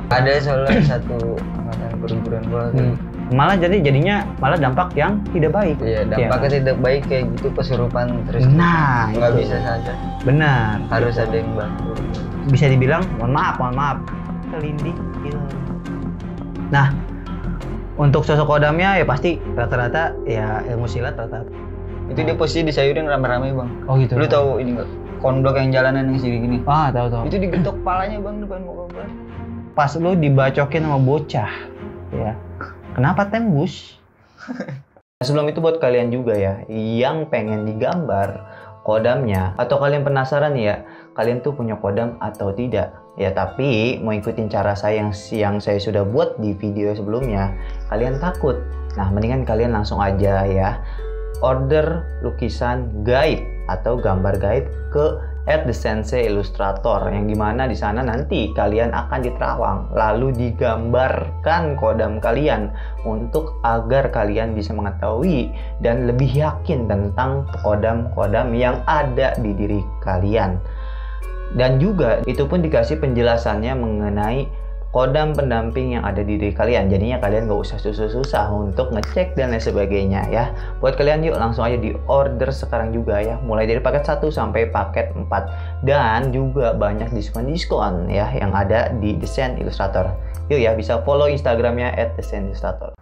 Ada soalnya satu angkatan perguruan gua malah jadinya malah dampak yang tidak baik. Iya, dampaknya tidak baik kayak gitu, kesurupan terus. Nah, nggak bisa saja. Benar. Harus ada yang bantu. Bisa dibilang mohon maaf kelindih. Nah, untuk sosok kodamnya ya pasti rata-rata ya ilmu silat rata-rata. Itu dia posisi disayurin rame-rame, Bang. Oh gitu. Lu tahu ini enggak? Kondok yang jalanan yang segini. Ah, tahu. Itu digetok kepalanya, Bang, depan muka gua. Pas lu dibacokin sama bocah, ya. Kenapa tembus? Sebelum itu buat kalian juga ya, yang pengen digambar kodamnya, atau kalian penasaran ya, kalian tuh punya kodam atau tidak? Ya tapi mau ikutin cara saya yang saya sudah buat di video sebelumnya, kalian takut. Nah mendingan kalian langsung aja ya, order lukisan gaib atau gambar gaib ke @thesensei_illustrator, yang dimana di sana nanti kalian akan diterawang lalu digambarkan kodam kalian untuk agar kalian bisa mengetahui dan lebih yakin tentang kodam-kodam yang ada di diri kalian. Dan juga itu pun dikasih penjelasannya mengenai kodam pendamping yang ada di diri kalian, jadinya kalian gak usah susah-susah untuk ngecek dan lain sebagainya ya. Buat kalian yuk langsung aja di order sekarang juga ya, mulai dari paket 1 sampai paket 4, dan juga banyak diskon-diskon ya yang ada di Desain Illustrator. Yuk ya, bisa follow Instagramnya @desainillustrator.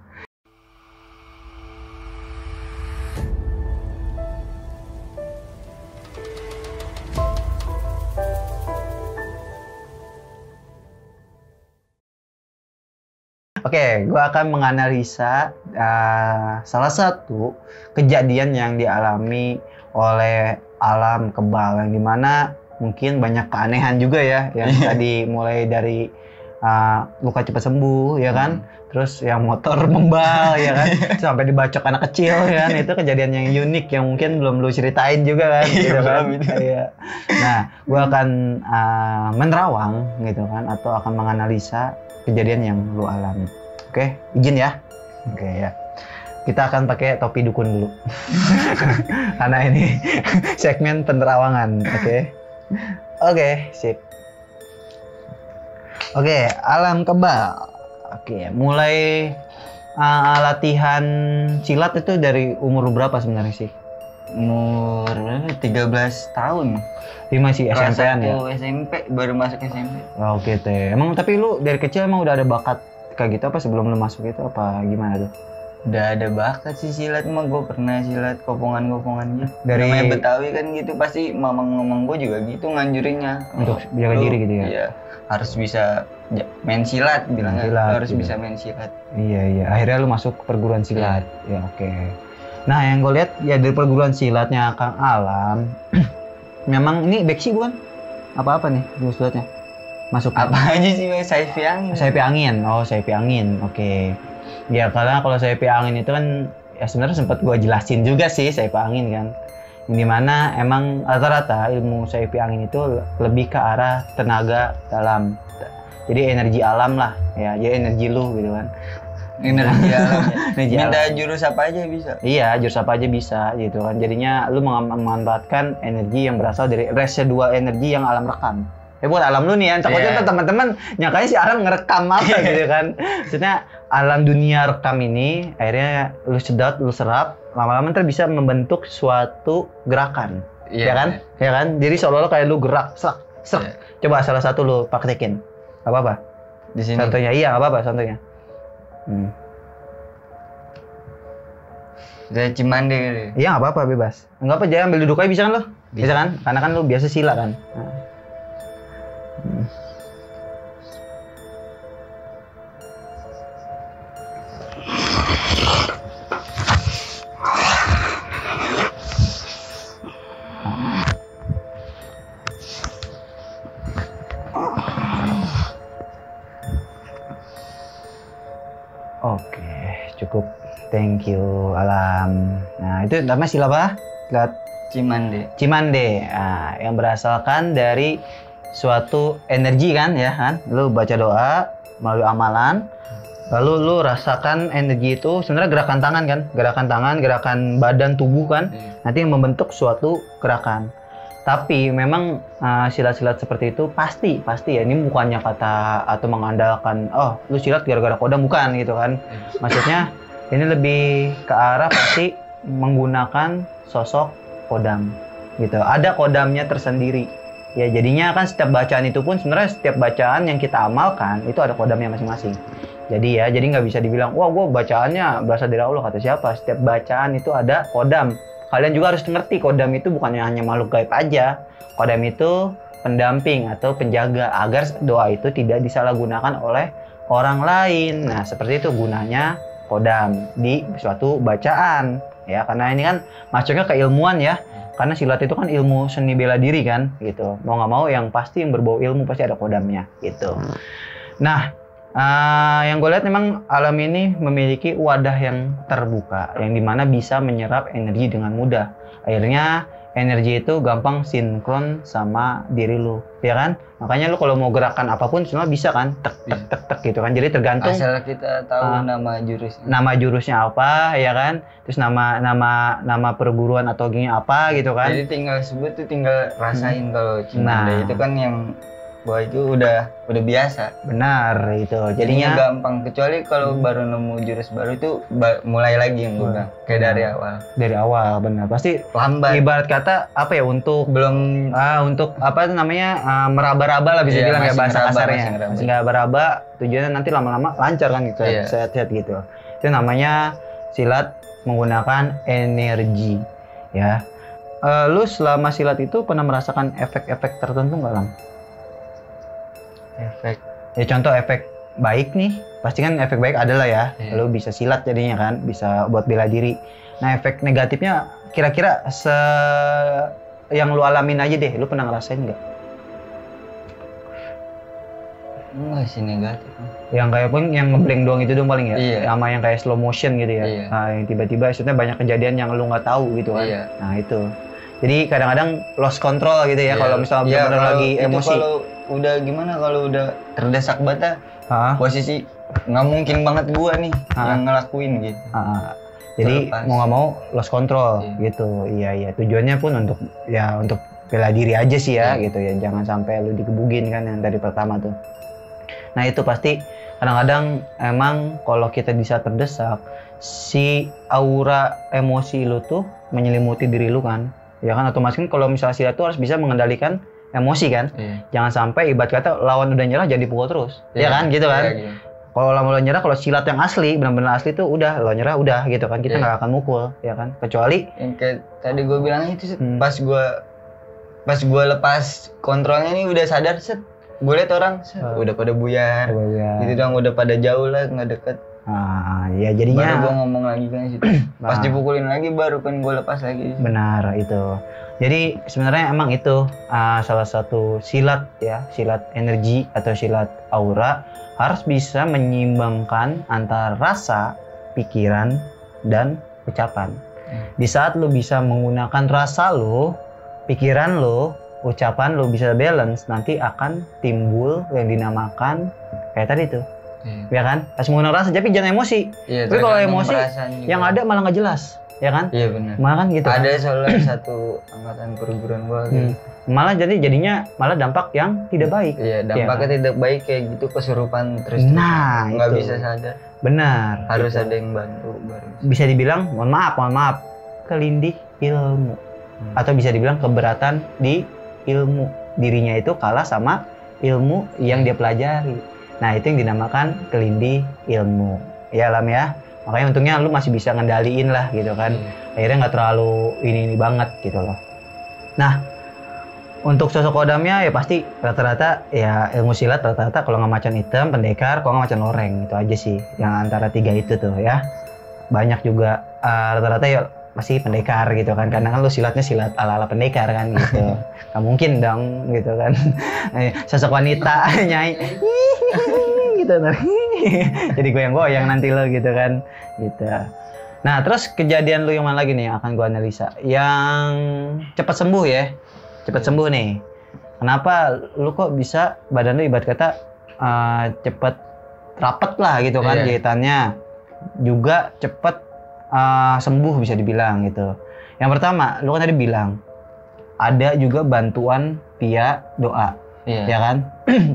Oke, gue akan menganalisa salah satu kejadian yang dialami oleh alam kebal, yang dimana mungkin banyak keanehan juga ya, yang tadi mulai dari luka cepat sembuh ya kan, terus yang motor membal ya kan, sampai dibacok anak kecil ya kan, itu kejadian yang unik yang mungkin belum lu ceritain juga kan, gitu kan. Nah, gue akan menerawang gitu kan, atau akan menganalisa kejadian yang lu alami. Oke, izin ya. Oke ya. Kita akan pakai topi dukun dulu. Karena ini segmen penerawangan, oke. Oke, sip. Oke, alam kebal. Oke, mulai latihan silat itu dari umur berapa sebenarnya sih? Umur 13 tahun. Dia masih SMP-an ya? SMP, baru masuk SMP. Oh, oke teh. Emang tapi lu dari kecil emang udah ada bakat kayak gitu apa sebelum lu masuk itu, apa gimana tuh? Udah ada bakat sih silat mah, gue pernah silat kopongan-kopongan gitu. Dari namanya Betawi kan gitu, pasti mamang-mamang gue juga gitu nganjurinnya. Untuk jaga diri gitu ya? Iya, harus bisa main silat bilangnya. Harus gitu. Bisa main silat. Iya. Akhirnya lu masuk perguruan silat. Ya oke. Nah yang gue lihat ya dari perguruan silatnya Kang Alam, memang ini beksi bukan? Apa nih silatnya? Masuk apa aja sih, Saifi Angin. Saifi Angin. Oh, Saifi Angin. Oke. Ya karena kalau Saifi Angin itu kan ya sebenarnya sempat gue jelasin juga sih Saifi Angin kan. Dimana emang rata-rata ilmu Saifi Angin itu lebih ke arah tenaga dalam. Jadi energi alam lah ya, jadi energi lu gitu kan. Energi alam ya. Minta jurus apa aja bisa. Iya, jurus apa aja bisa gitu kan. Jadinya lu memanfaatkan energi yang berasal dari residual energi yang alam rekam. Buat alam lu nih ya, takutnya teman-teman nyangkanya si alam ngerekam apa gitu kan. Maksudnya alam dunia rekam ini akhirnya lu sedot, lu serap, lama-lama ntar bisa membentuk suatu gerakan. Ya kan? Ya kan? Jadi seolah-olah kayak lu gerak, serak. Coba salah satu lu praktekin. Apa-apa? Di sini. Contohnya, iya apa-apa contohnya. Dari Cimande gitu. Iya nggak apa-apa, bebas. Nggak apa, jangan ambil duduk aja bisa kan lo? Bisa kan? Karena kan lo biasa silat kan. Oke, cukup. Thank you, Alam. Nah, itu namanya sila apa? Sila Cimande. Cimande. Nah, yang berasalkan dari suatu energi kan, ya kan? Lu baca doa, melalui amalan. Lalu lu rasakan energi itu sebenarnya gerakan tangan kan, gerakan badan tubuh kan, nanti yang membentuk suatu gerakan. Tapi memang silat-silat seperti itu pasti ya, ini bukannya kata atau mengandalkan oh lu silat gara-gara kodam, bukan gitu kan. Maksudnya ini lebih ke arah pasti menggunakan sosok kodam gitu. Ada kodamnya tersendiri. Ya jadinya kan setiap bacaan itu pun sebenarnya setiap bacaan yang kita amalkan itu ada kodamnya masing-masing. Jadi nggak bisa dibilang wah gue bacaannya berasal dari Allah, kata siapa. Setiap bacaan itu ada kodam. Kalian juga harus ngerti kodam itu bukannya hanya makhluk gaib aja. Kodam itu pendamping atau penjaga agar doa itu tidak disalahgunakan oleh orang lain. Nah seperti itu gunanya kodam di suatu bacaan ya, karena ini kan masuknya keilmuan ya, karena silat itu kan ilmu seni bela diri kan gitu. Mau nggak mau yang pasti yang berbau ilmu pasti ada kodamnya gitu. Nah yang gue lihat memang alam ini memiliki wadah yang terbuka, yang dimana bisa menyerap energi dengan mudah. Akhirnya energi itu gampang sinkron sama diri lu, ya kan? Makanya lu kalau mau gerakan apapun semua bisa kan, tek gitu kan. Jadi tergantung asal kita tahu nama jurusnya apa, ya kan? Terus nama perguruan atau gengnya apa gitu kan. Jadi tinggal sebut tuh, tinggal rasain kalau Cimande itu kan yang wah itu udah biasa. Benar itu. Jadinya gampang, kecuali kalau baru nemu jurus baru itu mulai lagi yang gue bilang kayak dari awal benar. Pasti lambat. Ibarat kata apa ya, untuk untuk apa namanya meraba-raba lah bisa bilang ya bahasa kasarnya. Masih meraba, tujuannya nanti lama-lama lancar kan gitu. Sehat-sehat gitu. Itu namanya silat menggunakan energi ya. Lu selama silat itu pernah merasakan efek-efek tertentu nggak, Lam? Efek ya, contoh efek baik nih pasti kan efek baik adalah ya, lu bisa silat jadinya kan, bisa buat bela diri. Nah efek negatifnya kira-kira yang lu alamin aja deh, lu pernah ngerasain nggak? Enggak sih negatif. Yang kayak pun yang ngeblank doang itu dong paling ya, sama yang kayak slow motion gitu ya. Nah yang tiba-tiba maksudnya banyak kejadian yang lu nggak tahu gitu kan. Nah itu jadi kadang-kadang lost control gitu ya, kalau misalnya benar lagi emosi. Kalau udah gimana, kalau udah terdesak bata, posisi nggak mungkin banget gua nih yang ngelakuin gitu. Jadi mau nggak mau lost control gitu. Iya tujuannya pun untuk bela diri aja sih ya gitu ya, jangan sampai lu digebugin kan yang dari pertama tuh. Nah itu pasti kadang-kadang emang kalau kita bisa terdesak, si aura emosi lu tuh menyelimuti diri lu kan. Ya kan otomatis kan kalau misalnya silat tuh harus bisa mengendalikan emosi kan. Jangan sampai ibarat kata lawan udah nyerah jadi pukul terus. Ya kan gitu kan. Kalau lawan nyerah, kalau silat yang asli benar-benar asli tuh udah lo nyerah udah gitu kan, kita nggak akan mukul ya kan, kecuali yang kayak tadi gue bilang itu pas gue lepas kontrolnya nih udah sadar set, gue liat orang udah pada buyar gitu dong, udah pada jauh lah nggak deket. Ya jadinya baru gue ngomong lagi kan situ. Pas dipukulin lagi baru kan gue lepas lagi. Benar itu. Jadi sebenarnya emang itu salah satu silat ya, silat energi atau silat aura, harus bisa menyeimbangkan antara rasa, pikiran, dan ucapan. Di saat lu bisa menggunakan rasa lu, pikiran lu, ucapan lu bisa balance, nanti akan timbul yang dinamakan kayak tadi tuh. Ya kan? Harus menggunakan rasa, tapi jangan emosi. Tapi kalau emosi yang ada malah nggak jelas, ya kan? Iya benar. Malah kan gitu. Ada soalnya satu angkatan perguruan gua gitu. Malah jadinya malah dampak yang tidak baik. Iya, dampaknya tidak baik kayak gitu, kesurupan terus. Nah, nggak bisa sadar. Benar. Harus ada yang bantu baru. Bisa dibilang mohon maaf, kelindih ilmu. Atau bisa dibilang keberatan di ilmu. Dirinya itu kalah sama ilmu yang dia pelajari. Nah itu yang dinamakan kelindih ilmu. Ya Lam ya. Makanya untungnya lu masih bisa ngendaliin lah gitu kan. Akhirnya nggak terlalu ini banget gitu loh. Nah untuk sosok kodamnya ya pasti rata-rata ya ilmu silat rata-rata kalau nggak macan hitam, pendekar, kalau nggak macan loreng, itu aja sih. Yang antara tiga itu tuh ya. Banyak juga rata-rata ya masih pendekar gitu kan. Karena kan lu silatnya silat ala-ala pendekar kan gitu. Gak mungkin dong gitu kan. Sosok wanita nyai gitu. Jadi goyang-goyang nanti lo gitu kan gitu. Nah terus kejadian lu yang mana lagi nih yang akan gue analisa, yang cepat sembuh ya, cepat sembuh nih. Kenapa lu kok bisa badan lu ibarat kata cepat rapet lah gitu kan jahitannya. Juga cepet sembuh bisa dibilang gitu. Yang pertama, lu kan tadi bilang ada juga bantuan via doa, ya kan?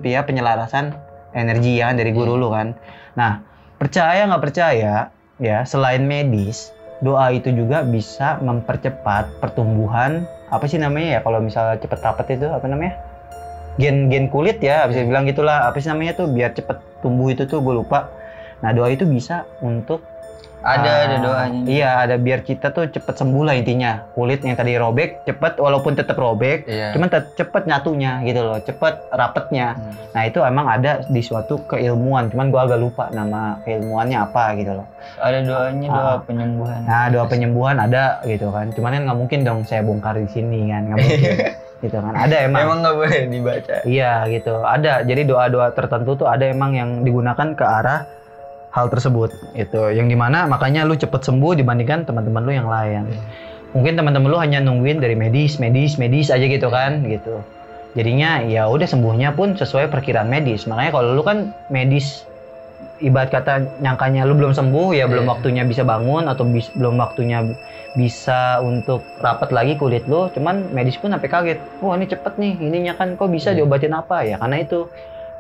Via penyelarasan energi ya kan dari guru lu kan. Nah, percaya nggak percaya ya, selain medis, doa itu juga bisa mempercepat pertumbuhan apa sih namanya ya kalau misalnya cepet rapet itu apa namanya? Gen kulit ya, bisa bilang gitulah. Apa sih namanya tuh biar cepet tumbuh itu tuh gue lupa. Nah, doa itu bisa untuk ada doanya. Iya, ada biar kita tuh cepet sembuh lah intinya. Kulit yang tadi robek cepet, walaupun tetap robek, cuman cepet nyatunya gitu loh, cepet rapetnya. Nah itu emang ada di suatu keilmuan, cuman gua agak lupa nama keilmuannya apa gitu loh. Ada doanya, doa penyembuhan. Nah doa penyembuhan ada gitu kan, cuman kan nggak mungkin dong saya bongkar di sini kan, nggak mungkin. Gitu kan, ada emang. Emang nggak boleh dibaca. Iya gitu, ada. Jadi doa-doa tertentu tuh ada emang yang digunakan ke arah hal tersebut itu, yang dimana makanya lu cepet sembuh dibandingkan teman-teman lu yang lain. Mungkin teman-teman lu hanya nungguin dari medis aja gitu kan gitu. Jadinya ya udah sembuhnya pun sesuai perkiraan medis. Makanya kalau lu kan medis ibarat kata nyangkanya lu belum sembuh ya, belum waktunya bisa bangun atau belum waktunya bisa untuk rapat lagi kulit lu, cuman medis pun sampai kaget. Wah, ini cepet nih, ininya kan kok bisa diobatin apa ya? Karena itu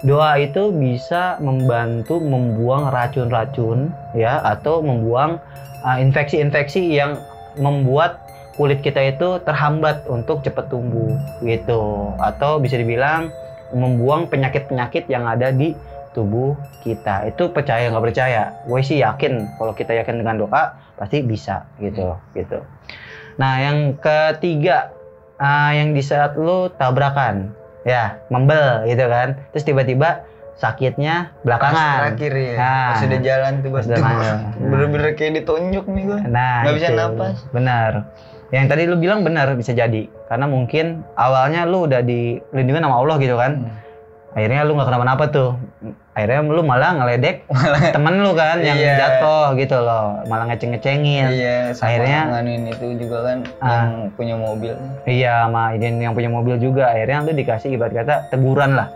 doa itu bisa membantu membuang racun-racun ya, atau membuang infeksi-infeksi yang membuat kulit kita itu terhambat untuk cepat tumbuh gitu, atau bisa dibilang membuang penyakit-penyakit yang ada di tubuh kita. Itu percaya nggak percaya, gue sih yakin kalau kita yakin dengan doa pasti bisa gitu. Nah yang ketiga, yang di saat lu tabrakan ya, membel gitu kan, terus tiba-tiba sakitnya belakangan. Terakhir ya, nah, sudah jalan tuh bener-bener kayak ditunjuk nih gue, nggak bisa napas. Benar, yang tadi lu bilang benar, bisa jadi karena mungkin awalnya lu udah dilindungi sama Allah gitu kan. Akhirnya lu nggak kenapa-napa tuh, akhirnya lu malah ngeledek temen lu kan yang jatuh gitu loh, malah ngeceng-ngecengin. Akhirnya nganuin itu juga kan yang punya mobil. Iya, sama yang punya mobil juga. Akhirnya lu dikasih ibarat kata teguran lah.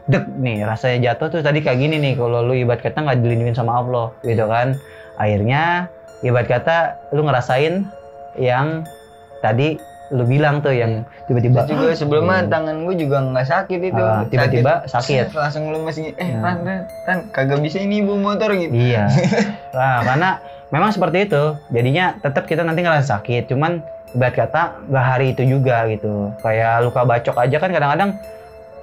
Dek nih, rasanya jatuh tuh tadi kayak gini nih, kalau lu ibarat kata nggak dilindungin sama Allah gitu kan. Akhirnya ibarat kata lu ngerasain yang tadi lu bilang tuh, yang tiba-tiba juga sebelumnya tangan gue juga nggak sakit itu, tiba-tiba sakit. Langsung lu masih Ran kagak bisa ini ibu motor gitu. Iya. Nah, karena memang seperti itu, jadinya tetap kita nanti ngerasa sakit, cuman ibarat kata nggak hari itu juga gitu. Kayak luka bacok aja kan kadang-kadang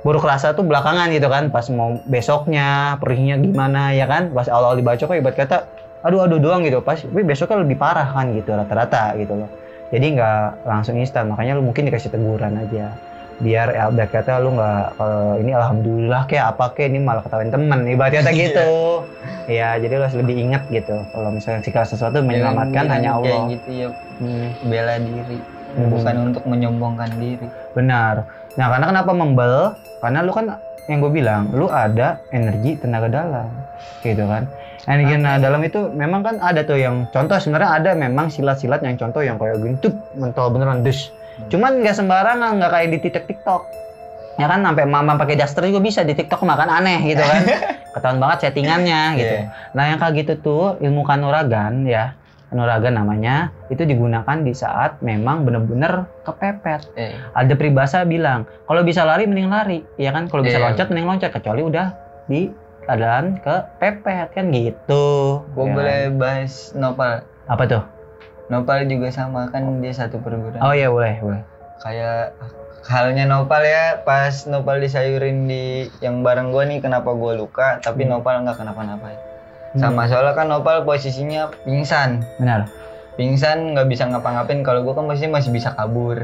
baru kerasa tuh belakangan gitu kan, pas mau besoknya perihnya gimana ya kan, pas awal-awal dibacok kan ibarat kata aduh doang gitu, tapi besoknya lebih parah kan gitu rata-rata gitu loh. Jadi nggak langsung instan, makanya lu mungkin dikasih teguran aja biar ibarat kata lu nggak kalau ini alhamdulillah kayak apa kayak ini malah ketawain temen ibarat kata gitu. Ya jadi lu harus lebih ingat gitu kalau misalnya segala sesuatu menyelamatkan hanya Allah gitu ya. Bela diri bukan untuk menyombongkan diri. Benar. Nah karena kenapa membel, karena lu kan yang gue bilang lu ada energi tenaga dalam gitu kan. Energi dalam itu memang kan ada tuh yang contoh, sebenarnya ada memang silat-silat yang contoh yang kayak gini tuh mental beneran dus. Cuman nggak sembarangan, nggak kayak di TikTok. Ya kan sampai mama pakai daster juga bisa di TikTok, makan aneh gitu kan. Ketahuan banget settingannya gitu. Nah yang kayak gitu tuh ilmu kanuragan ya, kanuragan namanya, itu digunakan di saat memang bener-bener kepepet. Ada peribahasa bilang kalau bisa lari mending lari, ya kan, kalau bisa loncat mending loncat, kecuali udah di keadaan kepepet kan gitu. Gue boleh bahas Nopal. Apa tuh? Nopal juga sama kan, dia satu perguruan. Oh iya boleh. Kayak halnya Nopal ya, pas Nopal disayurin di yang bareng gue nih, kenapa gue luka tapi Nopal nggak kenapa-napa. Sama soalnya kan Nopal posisinya pingsan. Benar. Pingsan nggak bisa ngapa-ngapain, kalau gue kan masih bisa kabur.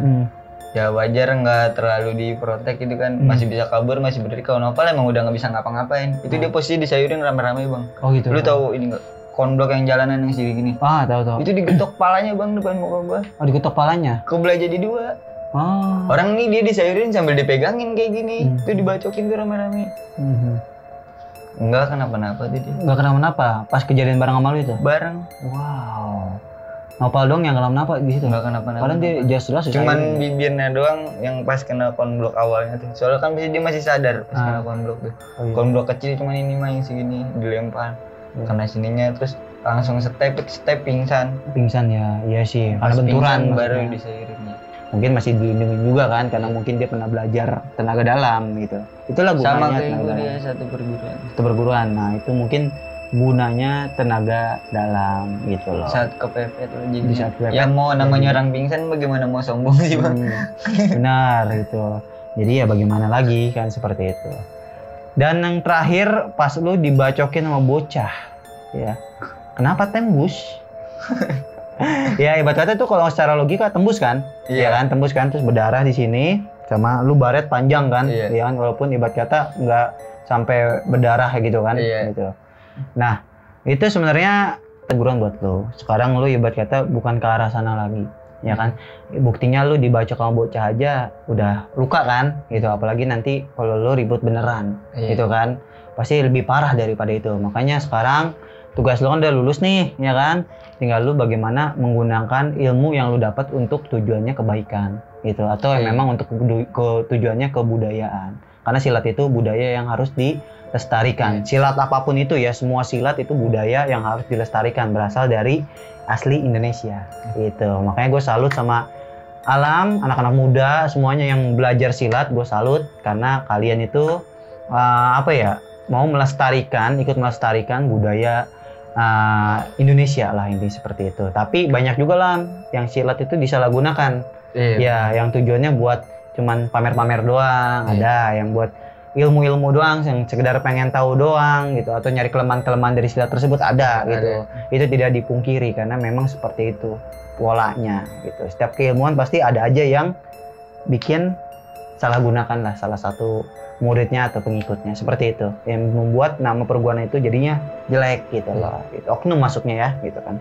Ya wajar nggak terlalu diprotek gitu kan, masih bisa kabur, masih berdiri. Kalau Nopal emang udah nggak bisa ngapa-ngapain. Itu dia posisi disayurin rame-rame bang. Oh gitu. Lu tahu ini nggak? Konblok yang jalanan yang segini gini. Tahu. Itu digetok palanya bang depan muka gua. Oh digetok palanya? Kebelah jadi dua. Orang nih dia disayurin sambil dipegangin kayak gini. Itu dibacokin tuh rame-rame. Enggak kenapa-napa tuh dia. Enggak kenapa-napa? Pas kejadian bareng sama lu itu? Bareng. Wow. Nopal dong yang kenapa di situ. Nggak kenapa-napa. Padahal dia jelas cuman bibirnya doang yang pas kena konblok awalnya tuh. Soalnya kan dia masih sadar pas kena konblok tuh. Oh, iya. Konblok kecil cuman ini mah yang segini dilempar. Kena sininya terus langsung step pingsan. Pingsan ya, iya sih. Karena benturan baru disairinnya. Mungkin masih dilindungi juga kan karena mungkin dia pernah belajar tenaga dalam gitu. Itulah gunanya sama kayak gue dia satu perguruan. Nah, itu mungkin gunanya tenaga dalam gitu loh. Saat kepepet loh jadi. Saat kepepet, ya mau namanya orang pingsan bagaimana mau sombong sih Bang. Benar gitu. Jadi ya bagaimana lagi kan seperti itu. Dan yang terakhir pas lu dibacokin sama bocah ya. Kenapa tembus? Ya ibarat kata itu kalau secara logika tembus kan? Iya kan, tembus kan terus berdarah di sini sama lu baret panjang kan? Iya kan, walaupun ibarat kata nggak sampai berdarah gitu kan? Iya. Gitu. Nah, itu sebenarnya teguran buat lo. Sekarang lo ibarat kata bukan ke arah sana lagi, ya kan? Buktinya lo dibacok sama bocah aja udah luka kan, gitu. Apalagi nanti kalau lo ribut beneran, gitu kan? Pasti lebih parah daripada itu. Makanya sekarang tugas lo kan udah lulus nih, ya kan? Tinggal lo bagaimana menggunakan ilmu yang lo dapat untuk tujuannya kebaikan, gitu. Atau memang untuk tujuannya kebudayaan. Karena silat itu budaya yang harus dilestarikan. Silat apapun itu ya, semua silat itu budaya yang harus dilestarikan, berasal dari asli Indonesia gitu. Makanya gue salut sama Alam, anak-anak muda semuanya yang belajar silat, gue salut karena kalian itu mau melestarikan, ikut melestarikan budaya Indonesia lah, intinya seperti itu. Tapi banyak juga lah yang silat itu disalahgunakan. Ya, yang tujuannya buat cuman pamer-pamer doang, ada yang buat ilmu-ilmu doang, yang sekedar pengen tahu doang gitu, atau nyari kelemahan-kelemahan dari silat tersebut ada gitu. Itu tidak dipungkiri karena memang seperti itu polanya gitu. Setiap keilmuan pasti ada aja yang bikin salah gunakan lah salah satu muridnya atau pengikutnya, seperti itu yang membuat nama perguruan itu jadinya jelek gitu loh. Gitu. Oknum masuknya ya gitu kan.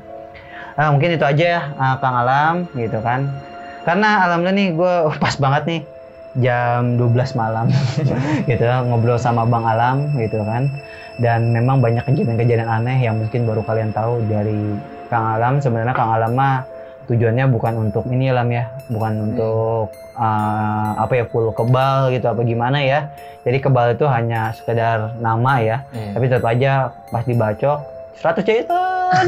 Mungkin itu aja ya Kang Alam gitu kan. Karena alhamdulillah nih gue pas banget nih jam 12 malam gitu ngobrol sama Bang Alam gitu kan. Dan memang banyak kejadian-kejadian aneh yang mungkin baru kalian tahu dari Kang Alam. Sebenarnya Kang Alam mah tujuannya bukan untuk ini Alam ya, bukan untuk full kebal gitu apa gimana ya. Jadi kebal itu hanya sekedar nama ya, tapi tetap aja pas dibacok 100 jahitan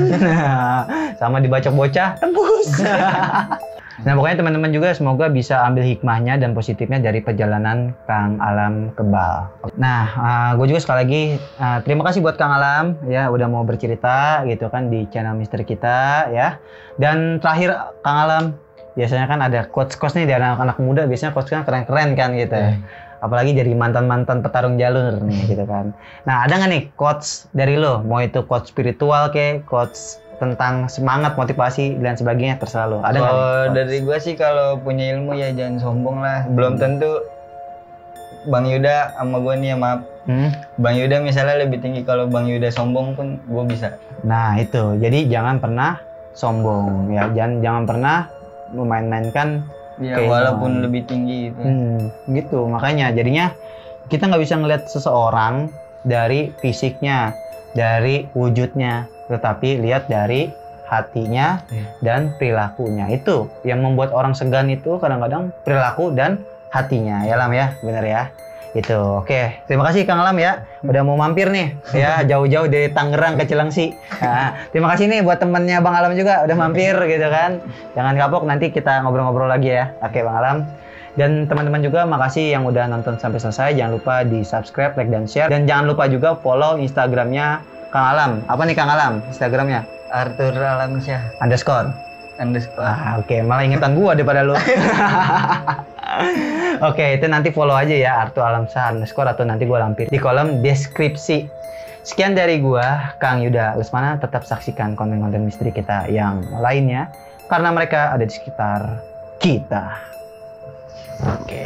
sama dibacok bocah tembus. Nah pokoknya teman-teman juga semoga bisa ambil hikmahnya dan positifnya dari perjalanan Kang Alam kebal. Nah gue juga sekali lagi terima kasih buat Kang Alam ya udah mau bercerita gitu kan di channel Misteri kita ya. Dan terakhir Kang Alam, biasanya kan ada quotes-quotes nih dari anak-anak muda, biasanya quotes-nya keren-keren kan gitu. Apalagi dari mantan-mantan petarung jalur nih gitu kan. Nah ada nggak nih quotes dari lo? Mau itu quotes spiritual kayak quotes tentang semangat, motivasi dan sebagainya, terserah lo. Ada nggak? Dari gue sih kalau punya ilmu ya jangan sombong lah. Belum tentu Bang Yuda sama gue nih ya maaf. Bang Yuda misalnya lebih tinggi, kalau Bang Yuda sombong pun gue bisa. Nah itu, jadi jangan pernah sombong ya, jangan pernah memain-mainkan. Ya walaupun lebih tinggi gitu. Gitu, makanya jadinya kita nggak bisa ngelihat seseorang dari fisiknya, dari wujudnya, tetapi lihat dari hatinya dan perilakunya. Itu yang membuat orang segan itu kadang-kadang perilaku dan hatinya ya Lam ya, bener ya. Itu oke. Terima kasih Kang Alam ya udah mau mampir nih ya jauh-jauh dari Tangerang ke Cilengsi. Nah, terima kasih nih buat temennya Bang Alam juga udah mampir gitu kan. Jangan kapok, nanti kita ngobrol-ngobrol lagi ya. Oke Bang Alam. Dan teman-teman juga makasih yang udah nonton sampai selesai. Jangan lupa di subscribe, like, dan share. Dan jangan lupa juga follow Instagramnya Kang Alam. Apa nih Kang Alam Instagramnya? Arthur Alamsyah _. Oke, malah ingetan gua daripada lu. Oke, itu nanti follow aja ya Arthur Alamsyah _ atau nanti gua lampir di kolom deskripsi. Sekian dari gua Kang Yuda Lesmana. Tetap saksikan konten-konten misteri kita yang lainnya karena mereka ada di sekitar kita. Oke.